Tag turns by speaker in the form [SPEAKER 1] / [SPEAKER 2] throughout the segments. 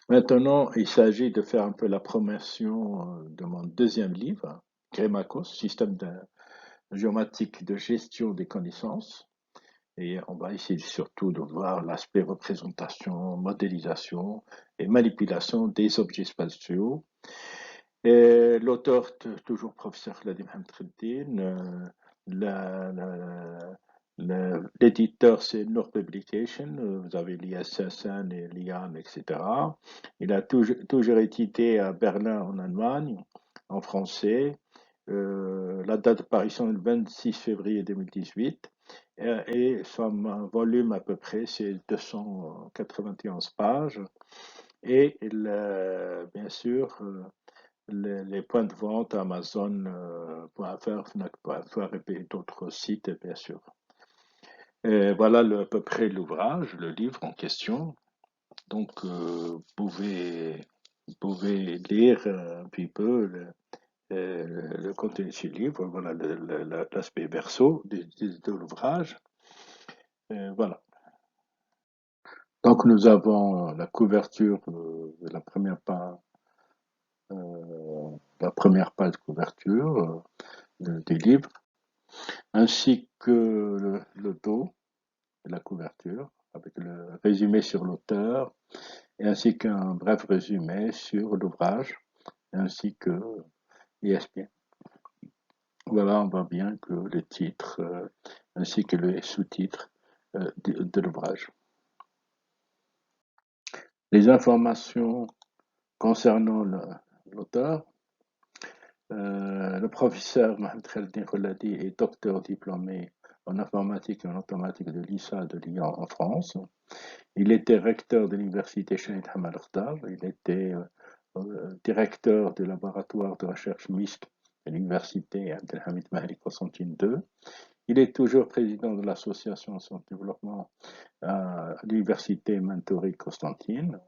[SPEAKER 1] Maintenant, il s'agit de faire un peu la promotion de mon deuxième livre, Grémacos, système géomatique de gestion des connaissances. Et on va essayer surtout de voir l'aspect représentation, modélisation et manipulation des objets spatiaux. Et l'auteur, toujours professeur Khalid Mohamed Kheddin, la- la- l'éditeur c'est Noor Publication, vous avez l'ISSN et l'IAM, etc. Il a toujours édité à Berlin en Allemagne, en français. La date d'apparition est le 26 février 2018 et son volume à peu près c'est 291 pages. Et bien sûr, les points de vente Amazon.fr, Fnac.fr et puis d'autres sites, bien sûr. Et voilà à peu près l'ouvrage, le livre en question. Donc, vous pouvez lire un petit peu le contenu de ce livre. Voilà l'aspect verso de l'ouvrage. Voilà. Donc, nous avons la couverture de la première page de couverture du livre, ainsi que le dos de la couverture, avec le résumé sur l'auteur, et ainsi qu'un bref résumé sur l'ouvrage, ainsi que l'ISBN. Voilà, on voit bien que le titre, ainsi que le sous-titre de l'ouvrage. Les informations concernant l'auteur, le professeur Mohamed Khaldi Kholadi est docteur diplômé en informatique et en automatique de l'ISA de Lyon en France. Il était recteur de l'université Shahid Hamad Khtar. Il était directeur du laboratoire de recherche mixte de l'université Abdelhamid Mahdi Constantine II. Il est toujours président de l'association Son Développement à l'université Mentori Constantine.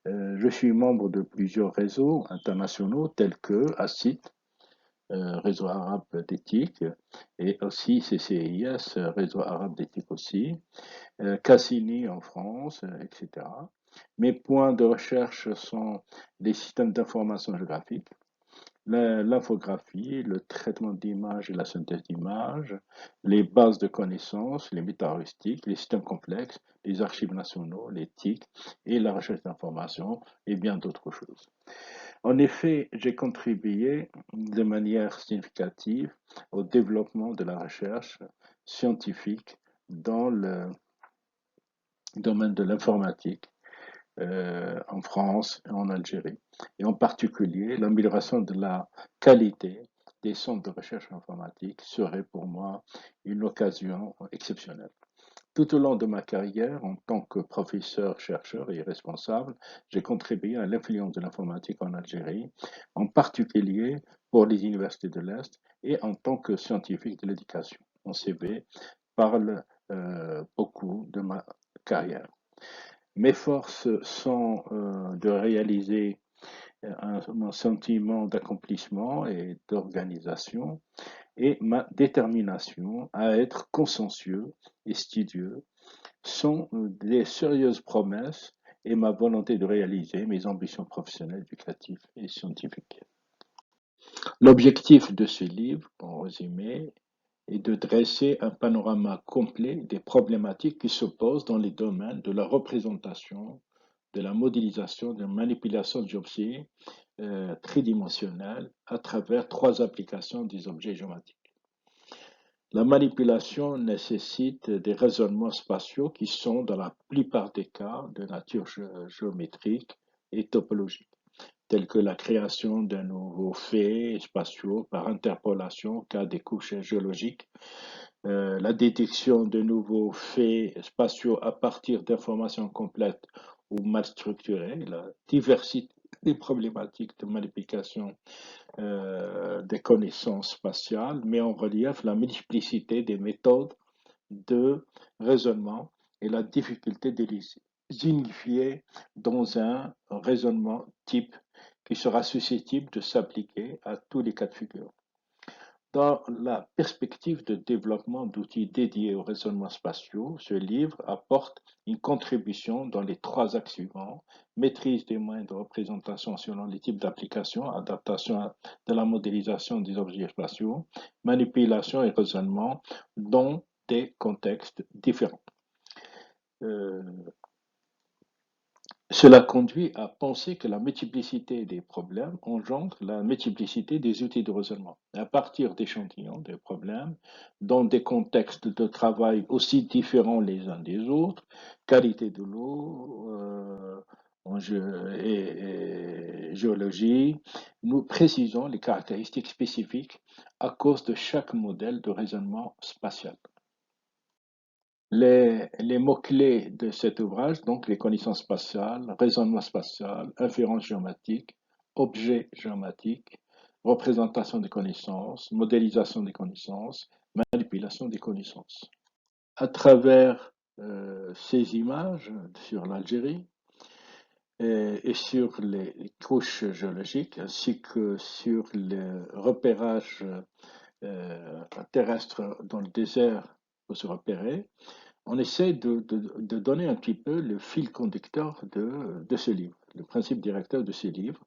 [SPEAKER 1] Je suis membre de plusieurs réseaux internationaux tels que ACIT, Réseau arabe d'éthique, et aussi CCIS, Réseau arabe d'éthique aussi, Cassini en France, etc. Mes points de recherche sont les systèmes d'information géographique, l'infographie, le traitement d'images et la synthèse d'images, les bases de connaissances, les métaheuristiques, les systèmes complexes, les archives nationaux, l'éthique et la recherche d'informations et bien d'autres choses. En effet, j'ai contribué de manière significative au développement de la recherche scientifique dans le domaine de l'informatique en France et en Algérie, et en particulier l'amélioration de la qualité des centres de recherche informatique serait pour moi une occasion exceptionnelle. Tout au long de ma carrière en tant que professeur, chercheur et responsable, j'ai contribué à l'influence de l'informatique en Algérie, en particulier pour les universités de l'Est et en tant que scientifique de l'éducation. Mon CV parle beaucoup de ma carrière. Mes forces sont de réaliser un sentiment d'accomplissement et d'organisation et ma détermination à être consciencieux et studieux sont des sérieuses promesses et ma volonté de réaliser mes ambitions professionnelles, éducatives et scientifiques. L'objectif de ce livre, en résumé, est de dresser un panorama complet des problématiques qui se posent dans les domaines de la représentation, de la modélisation, de la manipulation d'objets tridimensionnels à travers trois applications des objets géométriques. La manipulation nécessite des raisonnements spatiaux qui sont, dans la plupart des cas, de nature géométrique et topologique, tels que la création d'un nouveau fait spatiaux par interpolation cas des couches géologiques, la détection de nouveaux faits spatiaux à partir d'informations complètes ou mal structurées, la diversité des problématiques de manipulation des connaissances spatiales met en relief la multiplicité des méthodes de raisonnement et la difficulté de les unifier dans un raisonnement type qui sera susceptible de s'appliquer à tous les cas de figure. Dans la perspective de développement d'outils dédiés aux raisonnements spatiaux, ce livre apporte une contribution dans les trois axes suivants: maîtrise des moyens de représentation selon les types d'applications, adaptation de la modélisation des objets spatiaux, manipulation et raisonnement dans des contextes différents. Euh, Cela conduit à penser que la multiplicité des problèmes engendre la multiplicité des outils de raisonnement. À partir d'échantillons de problèmes, dans des contextes de travail aussi différents les uns des autres, qualité de l'eau, et géologie, nous précisons les caractéristiques spécifiques à cause de chaque modèle de raisonnement spatial. Les mots-clés de cet ouvrage, donc les connaissances spatiales, raisonnement spatial, inférence géométrique, objet géométrique, représentation des connaissances, modélisation des connaissances, manipulation des connaissances. À travers ces images sur l'Algérie et sur les couches géologiques, ainsi que sur le repérage terrestre dans le désert pour se repérer, on essaie de donner un petit peu le fil conducteur de ce livre, le principe directeur de ce livre,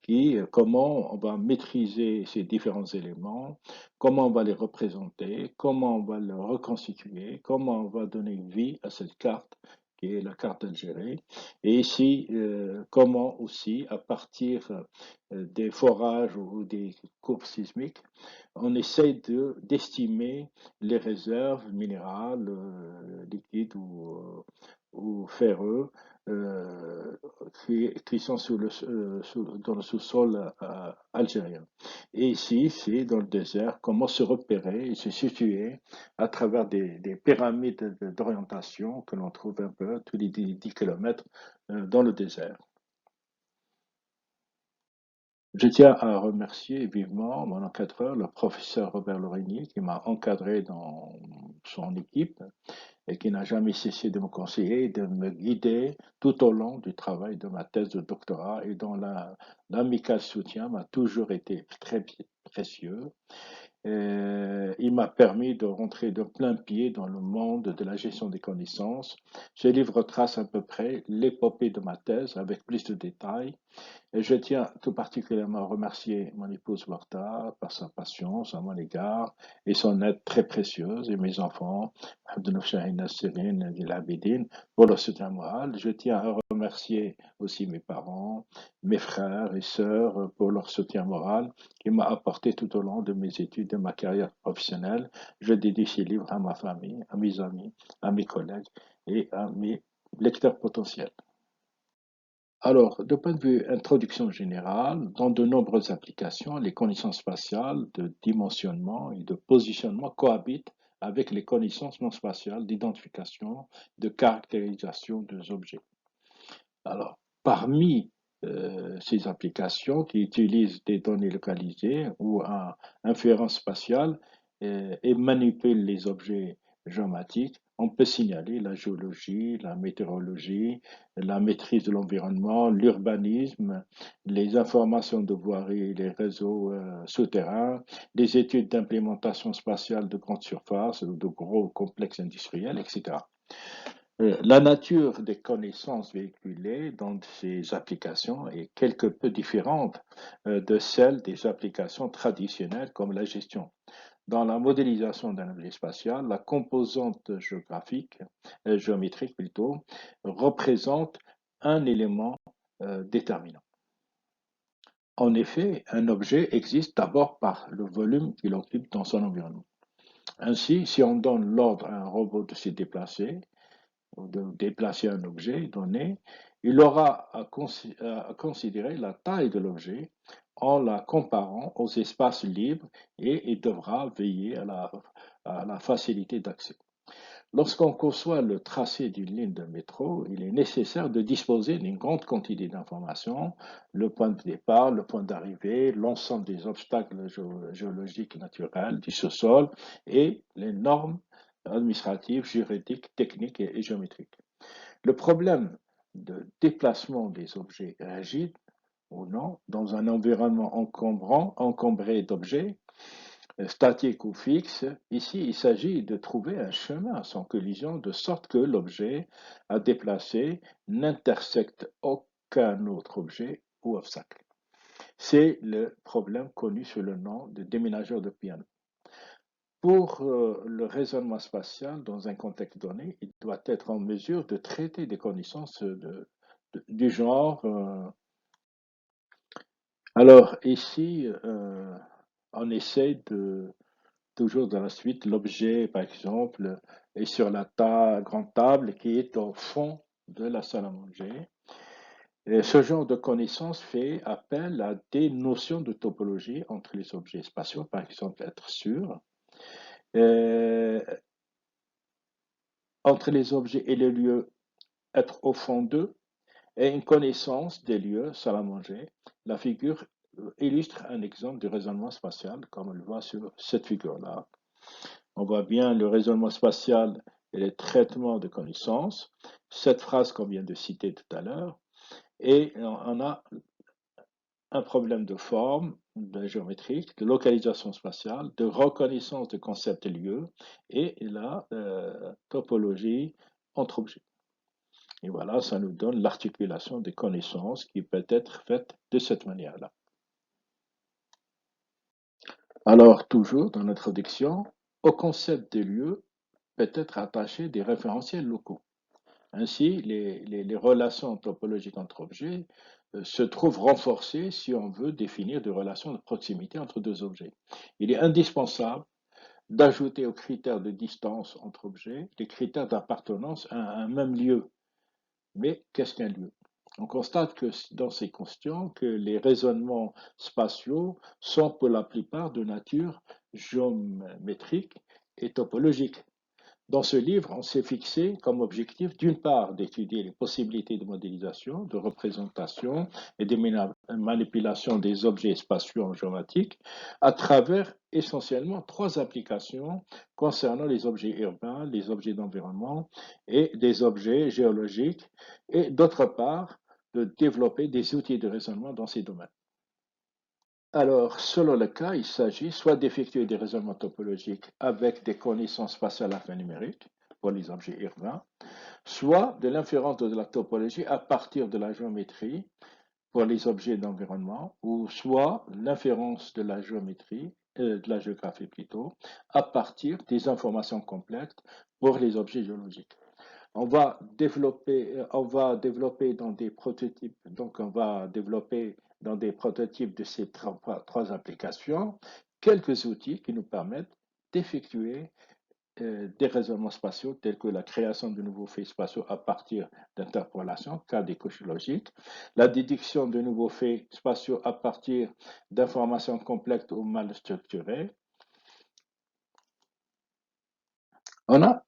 [SPEAKER 1] qui est comment on va maîtriser ces différents éléments, comment on va les représenter, comment on va les reconstituer, comment on va donner vie à cette carte qui est la carte d'Algérie, et ici, comment aussi, à partir des forages ou des courbes sismiques, on essaie d'estimer les réserves minérales, liquides ou ferreux, euh, qui sont dans le sous-sol algérien. Et ici, c'est dans le désert, comment se repérer et se situer à travers des pyramides d'orientation que l'on trouve un peu tous les 10 km dans le désert. Je tiens à remercier vivement mon encadreur, le professeur Robert Lorigny, qui m'a encadré dans son équipe et qui n'a jamais cessé de me conseiller et de me guider tout au long du travail de ma thèse de doctorat et dont l'amical soutien m'a toujours été très précieux. Il m'a permis de rentrer de plein pied dans le monde de la gestion des connaissances. Ce livre retrace à peu près l'épopée de ma thèse avec plus de détails. Et je tiens tout particulièrement à remercier mon épouse Martha par sa patience à mon égard et son aide très précieuse, et mes enfants, Abdel Shahina, Céline et Labidine, pour leur soutien moral. Je tiens à remercier aussi mes parents, mes frères et sœurs pour leur soutien moral qui m'a apporté tout au long de mes études, de ma carrière professionnelle. Je dédie ces livres à ma famille, à mes amis, à mes collègues et à mes lecteurs potentiels. Alors, de point de vue introduction générale, dans de nombreuses applications, les connaissances spatiales de dimensionnement et de positionnement cohabitent avec les connaissances non spatiales d'identification, de caractérisation des objets. Alors, parmi ces applications qui utilisent des données localisées ou un inférence spatiale et manipulent les objets géomatiques, on peut signaler la géologie, la météorologie, la maîtrise de l'environnement, l'urbanisme, les informations de voirie et les réseaux souterrains, les études d'implémentation spatiale de grandes surfaces ou de gros complexes industriels, etc. La nature des connaissances véhiculées dans ces applications est quelque peu différente de celle des applications traditionnelles comme la gestion. Dans la modélisation d'un objet spatial, la composante géographique, géométrique plutôt, représente un élément déterminant. En effet, un objet existe d'abord par le volume qu'il occupe dans son environnement. Ainsi, si on donne l'ordre à un robot de se déplacer, de déplacer un objet donné, il aura à considérer la taille de l'objet en la comparant aux espaces libres et il devra veiller à la facilité d'accès. Lorsqu'on conçoit le tracé d'une ligne de métro, il est nécessaire de disposer d'une grande quantité d'informations, le point de départ, le point d'arrivée, l'ensemble des obstacles géologiques naturels du sous-sol et les normes administratives, juridiques, techniques et géométriques. Le problème de déplacement des objets rigides ou non dans un environnement encombré d'objets statique ou fixe. Ici, il s'agit de trouver un chemin sans collision de sorte que l'objet à déplacer n'intersecte aucun autre objet ou obstacle. C'est le problème connu sous le nom de déménageur de piano. Pour le raisonnement spatial dans un contexte donné, il doit être en mesure de traiter des connaissances du genre. Alors ici, on essaie de toujours dans la suite, l'objet, par exemple, est sur la grande table qui est au fond de la salle à manger. Et ce genre de connaissance fait appel à des notions de topologie entre les objets spatiaux, par exemple être sûr, euh, entre les objets et les lieux, être au fond d'eux, et une connaissance des lieux, salle à manger. La figure illustre un exemple du raisonnement spatial, comme on le voit sur cette figure-là. On voit bien le raisonnement spatial et les traitements de connaissances, cette phrase qu'on vient de citer tout à l'heure, et on a un problème de forme, de géométrique, de localisation spatiale, de reconnaissance de concepts et lieux, et la topologie entre objets. Et voilà, ça nous donne l'articulation des connaissances qui peut être faite de cette manière-là. Alors, toujours dans l'introduction, au concept des lieux peut être attaché des référentiels locaux. Ainsi, les relations topologiques entre objets se trouvent renforcées si on veut définir des relations de proximité entre deux objets. Il est indispensable d'ajouter aux critères de distance entre objets les critères d'appartenance à un même lieu. Mais qu'est-ce qu'un lieu? On constate que dans ces questions que les raisonnements spatiaux sont pour la plupart de nature géométrique et topologique. Dans ce livre, on s'est fixé comme objectif, d'une part, d'étudier les possibilités de modélisation, de représentation et de manipulation des objets spatiaux en géométrique à travers essentiellement trois applications concernant les objets urbains, les objets d'environnement et des objets géologiques, et d'autre part, de développer des outils de raisonnement dans ces domaines. Alors, selon le cas, il s'agit soit d'effectuer des raisonnements topologiques avec des connaissances spatiales alphanumériques pour les objets urbains, soit de l'inférence de la topologie à partir de la géométrie pour les objets d'environnement, ou soit l'inférence de la géométrie, de la géographie plutôt, à partir des informations complètes pour les objets géologiques. On va développer dans des prototypes, donc on va développer dans des prototypes de ces trois applications quelques outils qui nous permettent d'effectuer des raisonnements spatiaux tels que la création de nouveaux faits spatiaux à partir d'interpolations, cas des couches logiques, la déduction de nouveaux faits spatiaux à partir d'informations complexes ou mal structurées. On a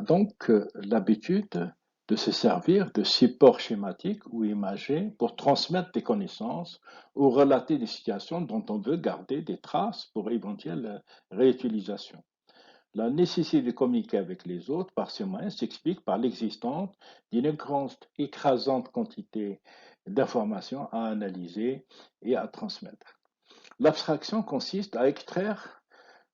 [SPEAKER 1] donc l'habitude de se servir de supports schématiques ou imagés pour transmettre des connaissances ou relater des situations dont on veut garder des traces pour éventuelle réutilisation. La nécessité de communiquer avec les autres par ces moyens s'explique par l'existence d'une grande, écrasante quantité d'informations à analyser et à transmettre. L'abstraction consiste à extraire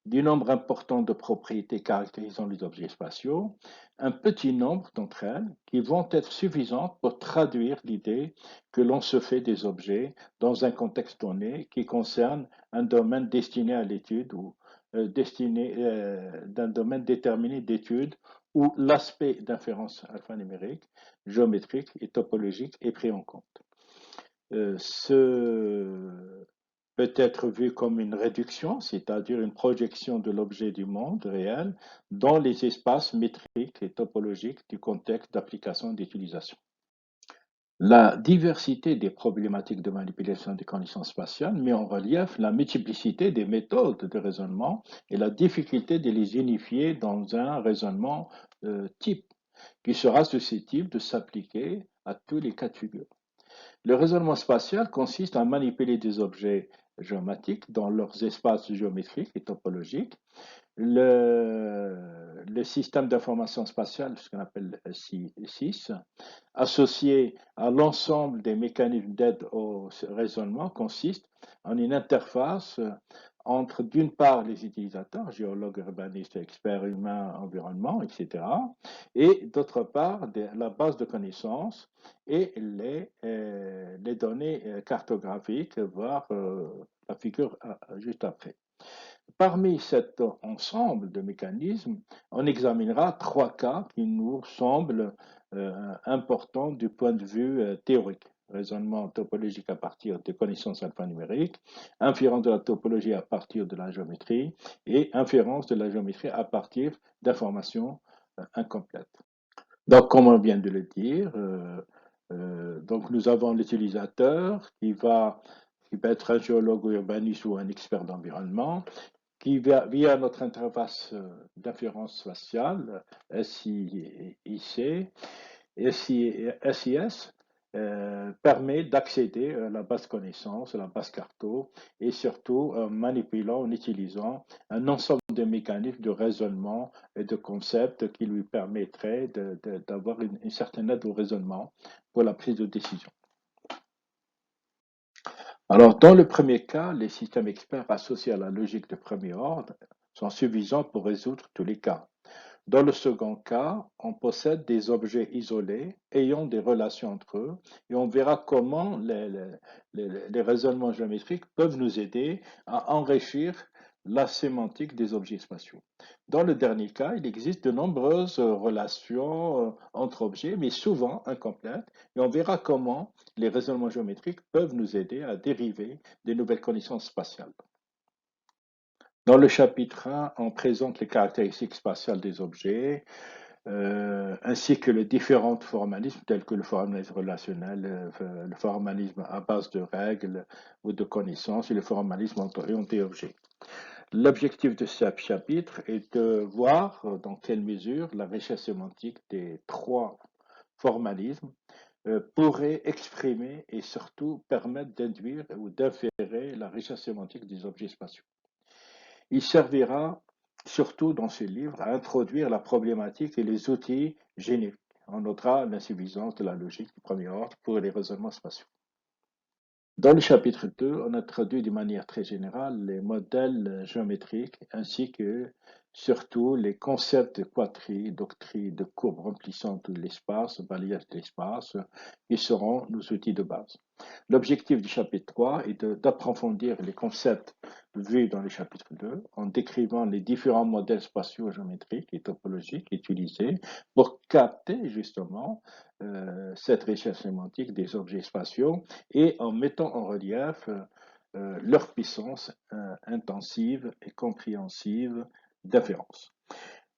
[SPEAKER 1] du nombre important de propriétés caractérisant les objets spatiaux, un petit nombre d'entre elles qui vont être suffisantes pour traduire l'idée que l'on se fait des objets dans un contexte donné qui concerne un domaine destiné à l'étude ou destiné d'un domaine déterminé d'étude où l'aspect d'inférence alphanumérique, géométrique et topologique est pris en compte. Ce peut être vu comme une réduction, c'est-à-dire une projection de l'objet du monde réel dans les espaces métriques et topologiques du contexte d'application et d'utilisation. La diversité des problématiques de manipulation des connaissances spatiales met en relief la multiplicité des méthodes de raisonnement et la difficulté de les unifier dans un raisonnement type qui sera susceptible de s'appliquer à tous les cas de figure. Le raisonnement spatial consiste à manipuler des objets géomatiques dans leurs espaces géométriques et topologiques. Le système d'information spatiale, ce qu'on appelle SIS, associé à l'ensemble des mécanismes d'aide au raisonnement, consiste en une interface entre, d'une part, les utilisateurs, géologues, urbanistes, experts humains, environnement, etc., et d'autre part, la base de connaissances et les données cartographiques, voire la figure juste après. Parmi cet ensemble de mécanismes, on examinera trois cas qui nous semblent importants du point de vue théorique. Raisonnement topologique à partir des connaissances alphanumériques, inférence de la topologie à partir de la géométrie et inférence de la géométrie à partir d'informations incomplètes. Donc, comme on vient de le dire, donc nous avons l'utilisateur qui va être un géologue ou urbaniste ou un expert d'environnement, qui via notre interface d'inférence spatiale, SIC, SIS, permet d'accéder à la base connaissance, à la base carto, et surtout en manipulant, en utilisant un ensemble de mécanismes de raisonnement et de concepts qui lui permettraient d'avoir une certaine aide au raisonnement pour la prise de décision. Alors, dans le premier cas, les systèmes experts associés à la logique de premier ordre sont suffisants pour résoudre tous les cas. Dans le second cas, on possède des objets isolés ayant des relations entre eux et on verra comment les raisonnements géométriques peuvent nous aider à enrichir la sémantique des objets spatiaux. Dans le dernier cas, il existe de nombreuses relations entre objets, mais souvent incomplètes, et on verra comment les raisonnements géométriques peuvent nous aider à dériver des nouvelles connaissances spatiales. Dans le chapitre 1, on présente les caractéristiques spatiales des objets, ainsi que les différents formalismes tels que le formalisme relationnel, le formalisme à base de règles ou de connaissances et le formalisme orienté-objet. L'objectif de ce chapitre est de voir dans quelle mesure la richesse sémantique des trois formalismes pourrait exprimer et surtout permettre d'induire ou d'inférer la richesse sémantique des objets spatiaux. Il servira surtout dans ce livre à introduire la problématique et les outils génériques. On notera l'insuffisance de la logique du premier ordre pour les raisonnements spatiaux. Dans le chapitre 2, on introduit de manière très générale les modèles géométriques ainsi que surtout les concepts de quadrille, d'octrille, de courbe remplissant tout l'espace, balayage de l'espace, qui seront nos outils de base. L'objectif du chapitre 3 est d'approfondir les concepts vus dans le chapitre 2 en décrivant les différents modèles spatiaux géométriques et topologiques utilisés pour capter justement cette richesse sémantique des objets spatiaux et en mettant en relief leur puissance intensive et compréhensive d'inférence.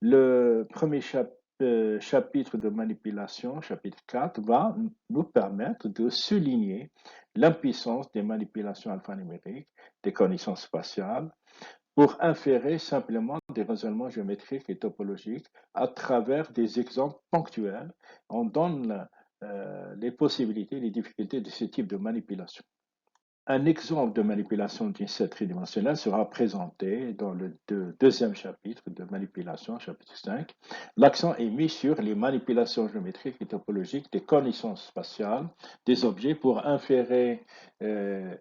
[SPEAKER 1] Le premier chapitre de manipulation, chapitre 4, va nous permettre de souligner l'impuissance des manipulations alphanumériques, des connaissances spatiales, pour inférer simplement des raisonnements géométriques et topologiques à travers des exemples ponctuels. On donne les possibilités, les difficultés de ce type de manipulation. Un exemple de manipulation d'une set tridimensionnelle sera présenté dans le deuxième chapitre de manipulation, chapitre 5. L'accent est mis sur les manipulations géométriques et topologiques des connaissances spatiales des objets pour inférer les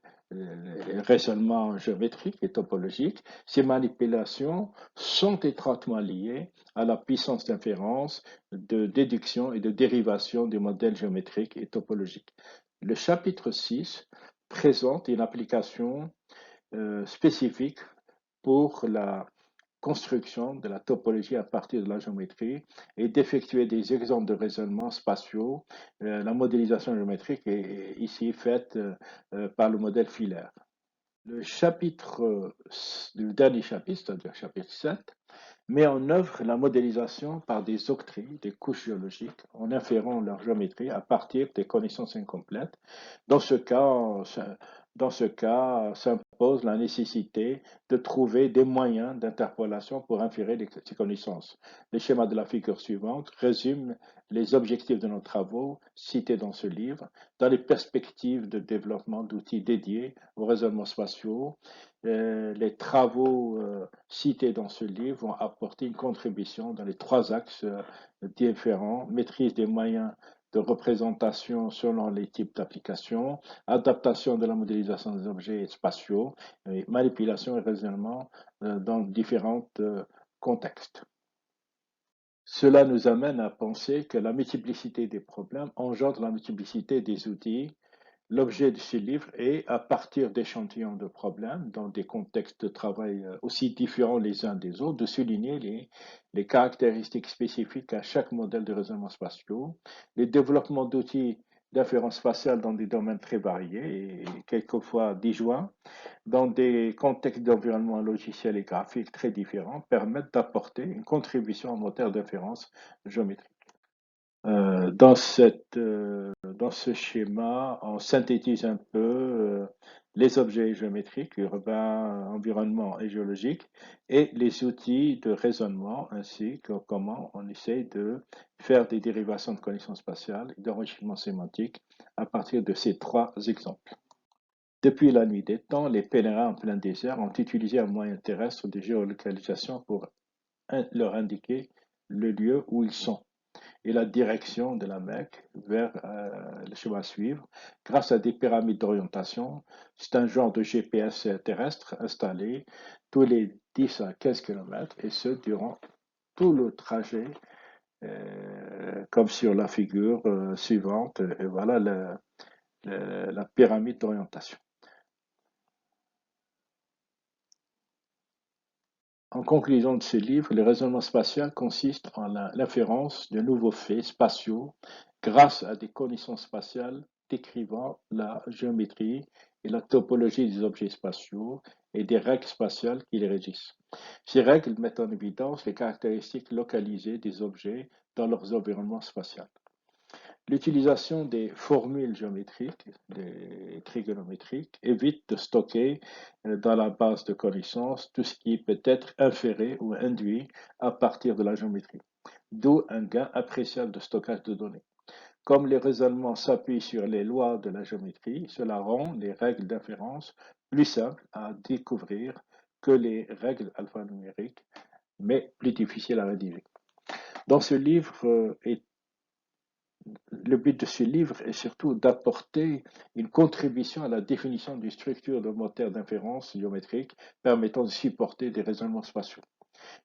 [SPEAKER 1] raisonnements géométriques et topologiques. Ces manipulations sont étroitement liées à la puissance d'inférence, de déduction et de dérivation des modèles géométriques et topologiques. Le chapitre 6 présente une application spécifique pour la construction de la topologie à partir de la géométrie et d'effectuer des exemples de raisonnements spatiaux. La modélisation géométrique est ici faite par le modèle filaire. Le dernier chapitre, c'est-à-dire chapitre 7, met en œuvre la modélisation par des octrilles, des couches géologiques, en inférant leur géométrie à partir des connaissances incomplètes. Dans ce cas, s'impose la nécessité de trouver des moyens d'interpolation pour inférer ces connaissances. Le schéma de la figure suivante résume les objectifs de nos travaux cités dans ce livre, dans les perspectives de développement d'outils dédiés aux raisonnements spatiaux. Les travaux cités dans ce livre vont apporter une contribution dans les trois axes différents: maîtrise des moyens de représentation selon les types d'applications, adaptation de la modélisation des objets spatiaux, et manipulation et raisonnement dans différents contextes. Cela nous amène à penser que la multiplicité des problèmes engendre la multiplicité des outils. L'objet de ce livre est, à partir d'échantillons de problèmes dans des contextes de travail aussi différents les uns des autres, de souligner les caractéristiques spécifiques à chaque modèle de raisonnement spatiaux, les développements d'outils d'inférence spatiale dans des domaines très variés et quelquefois disjoints, dans des contextes d'environnement logiciel et graphique très différents, permettent d'apporter une contribution en moteur d'inférence géométrique. Dans ce schéma, on synthétise un peu les objets géométriques, urbains, environnement et géologiques, et les outils de raisonnement, ainsi que comment on essaie de faire des dérivations de connaissances spatiales et d'enrichissement sémantique à partir de ces trois exemples. Depuis la nuit des temps, les pèlerins en plein désert ont utilisé un moyen terrestre de géolocalisation pour leur indiquer le lieu où ils sont et la direction de la Mecque vers le chemin à suivre grâce à des pyramides d'orientation. C'est un genre de GPS terrestre installé tous les 10 à 15 km et ce durant tout le trajet, comme sur la figure suivante. Et voilà la pyramide d'orientation. En conclusion de ce livre, le raisonnement spatial consiste en l'inférence de nouveaux faits spatiaux grâce à des connaissances spatiales décrivant la géométrie et la topologie des objets spatiaux et des règles spatiales qui les régissent. Ces règles mettent en évidence les caractéristiques localisées des objets dans leurs environnements spatiaux. L'utilisation des formules géométriques, des trigonométriques, évite de stocker dans la base de connaissances tout ce qui peut être inféré ou induit à partir de la géométrie, d'où un gain appréciable de stockage de données. Comme les raisonnements s'appuient sur les lois de la géométrie, cela rend les règles d'inférence plus simples à découvrir que les règles alphanumériques, mais plus difficiles à rédiger. Dans ce livre Le but de ce livre est surtout d'apporter une contribution à la définition d'une structure de moteur d'inférence géométrique permettant de supporter des raisonnements spatiaux.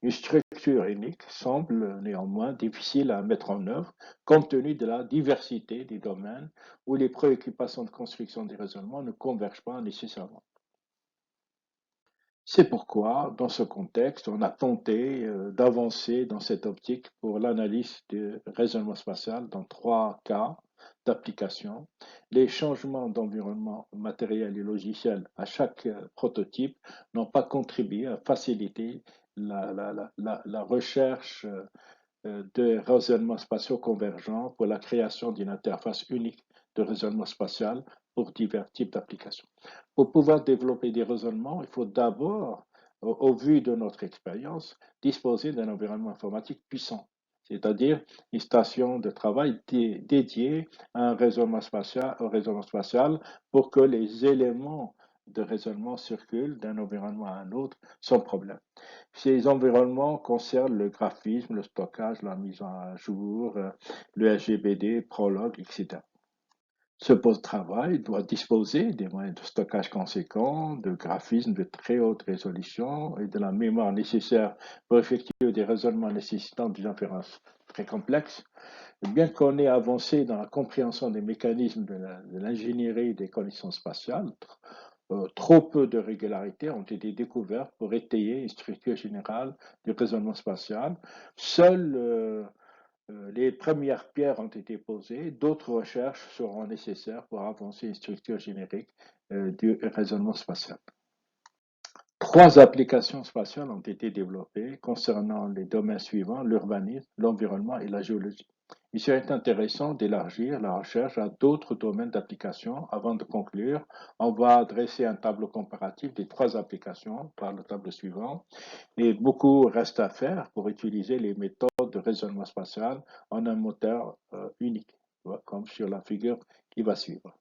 [SPEAKER 1] Une structure unique semble néanmoins difficile à mettre en œuvre compte tenu de la diversité des domaines où les préoccupations de construction des raisonnements ne convergent pas nécessairement. C'est pourquoi, dans ce contexte, on a tenté d'avancer dans cette optique pour l'analyse du raisonnement spatial dans trois cas d'application. Les changements d'environnement matériel et logiciel à chaque prototype n'ont pas contribué à faciliter la recherche de raisonnements spatiaux convergents pour la création d'une interface unique de raisonnement spatial pour divers types d'applications. Pour pouvoir développer des raisonnements, il faut d'abord, au vu de notre expérience, disposer d'un environnement informatique puissant, c'est-à-dire une station de travail dédiée à un raisonnement spatial pour que les éléments de raisonnement circulent d'un environnement à un autre sans problème. Ces environnements concernent le graphisme, le stockage, la mise à jour, le SGBD, Prolog, etc. Ce poste de travail doit disposer des moyens de stockage conséquents, de graphisme de très haute résolution et de la mémoire nécessaire pour effectuer des raisonnements nécessitant des inférences très complexes. Bien qu'on ait avancé dans la compréhension des mécanismes de l'ingénierie des connaissances spatiales, trop peu de régularités ont été découvertes pour étayer une structure générale du raisonnement spatial. Seules les premières pierres ont été posées, d'autres recherches seront nécessaires pour avancer une structure générique du raisonnement spatial. Trois applications spatiales ont été développées concernant les domaines suivants, l'urbanisme, l'environnement et la géologie. Il serait intéressant d'élargir la recherche à d'autres domaines d'application. Avant de conclure, on va dresser un tableau comparatif des trois applications par le tableau suivant. Et beaucoup reste à faire pour utiliser les méthodes de raisonnement spatial en un moteur unique, comme sur la figure qui va suivre.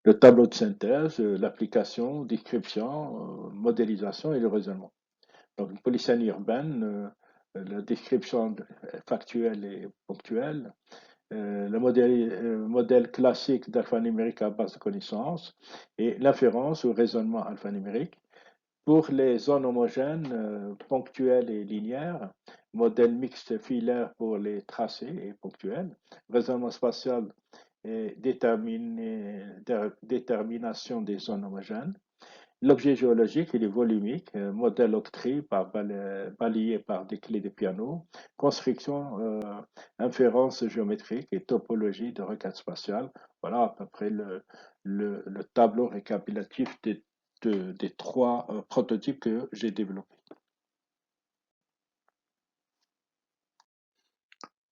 [SPEAKER 1] Le tableau de synthèse, l'application, description, modélisation et le raisonnement. Donc, une polysémie urbaine la description factuelle et ponctuelle, le modèle classique d'alphanumérique à base de connaissances et l'inférence ou raisonnement alphanumérique. Pour les zones homogènes, ponctuelles et linéaires, modèle mixte filaire pour les tracés et ponctuels, raisonnement spatial et détermination des zones homogènes. L'objet géologique, il est volumique, modèle octree balayé par des clés de piano, construction, inférence géométrique et topologie de requête spatiale. Voilà à peu près le tableau récapitulatif des trois prototypes que j'ai développés.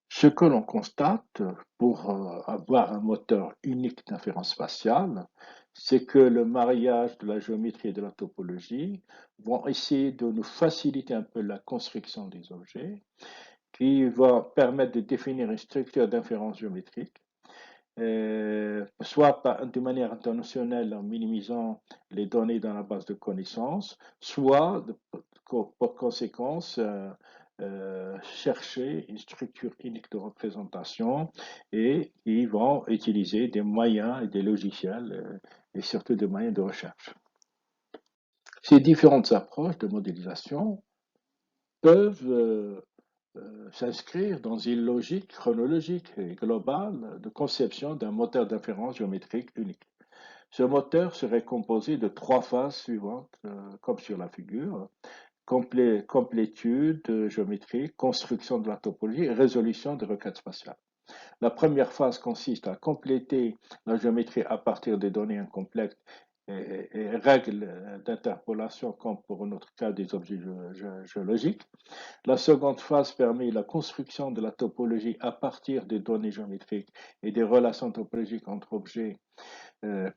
[SPEAKER 1] Ce que l'on constate pour avoir un moteur unique d'inférence spatiale, c'est que le mariage de la géométrie et de la topologie vont essayer de nous faciliter un peu la construction des objets, qui va permettre de définir une structure d'inférence géométrique, soit de manière internationale en minimisant les données dans la base de connaissances, soit pour conséquence chercher une structure unique de représentation et ils vont utiliser des moyens et des logiciels et surtout des moyens de recherche. Ces différentes approches de modélisation peuvent s'inscrire dans une logique chronologique et globale de conception d'un moteur d'inférence géométrique unique. Ce moteur serait composé de trois phases suivantes, comme sur la figure: complétude géométrique, construction de la topologie et résolution de requêtes spatiales. La première phase consiste à compléter la géométrie à partir des données incomplètes et règles d'interpolation, comme pour notre cas des objets géologiques. La seconde phase permet la construction de la topologie à partir des données géométriques et des relations topologiques entre objets,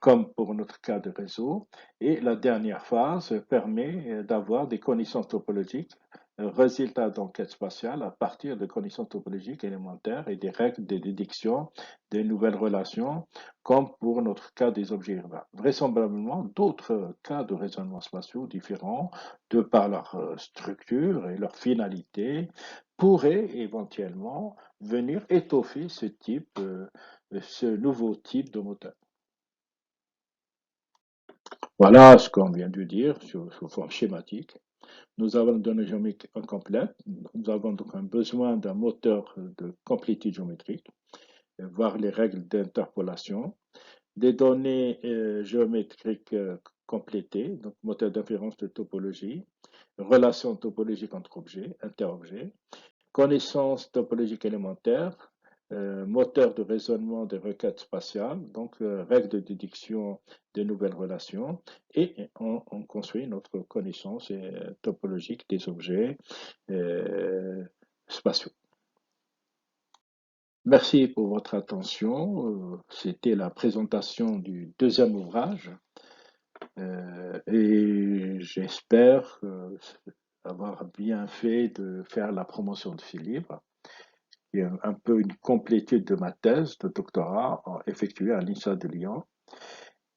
[SPEAKER 1] comme pour notre cas de réseau. Et la dernière phase permet d'avoir des connaissances topologiques, résultats d'enquête spatiale à partir de connaissances topologiques élémentaires et des règles de déduction des nouvelles relations, comme pour notre cas des objets urbains. Vraisemblablement, d'autres cas de raisonnement spatiaux différents, de par leur structure et leur finalité, pourraient éventuellement venir étoffer ce nouveau type de moteur. Voilà ce qu'on vient de dire sous forme schématique. Nous avons une donnée géométrique incomplète. Nous avons donc un besoin d'un moteur de complétude géométrique, voir les règles d'interpolation, des données géométriques complétées, donc moteur d'inférence de topologie, relations topologiques entre objets, interobjets, connaissance topologique élémentaire, moteur de raisonnement des requêtes spatiales, donc règles de déduction des nouvelles relations, et on construit notre connaissance topologique des objets spatiaux. Merci pour votre attention. C'était la présentation du deuxième ouvrage et j'espère avoir bien fait de faire la promotion de ce livre, qui est un peu une complétude de ma thèse de doctorat effectuée à l'INSA de Lyon.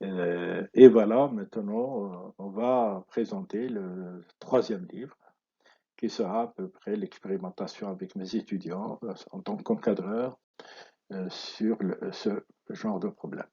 [SPEAKER 1] Et voilà, maintenant, on va présenter le troisième livre, qui sera à peu près l'expérimentation avec mes étudiants en tant qu'encadreur sur ce genre de problème.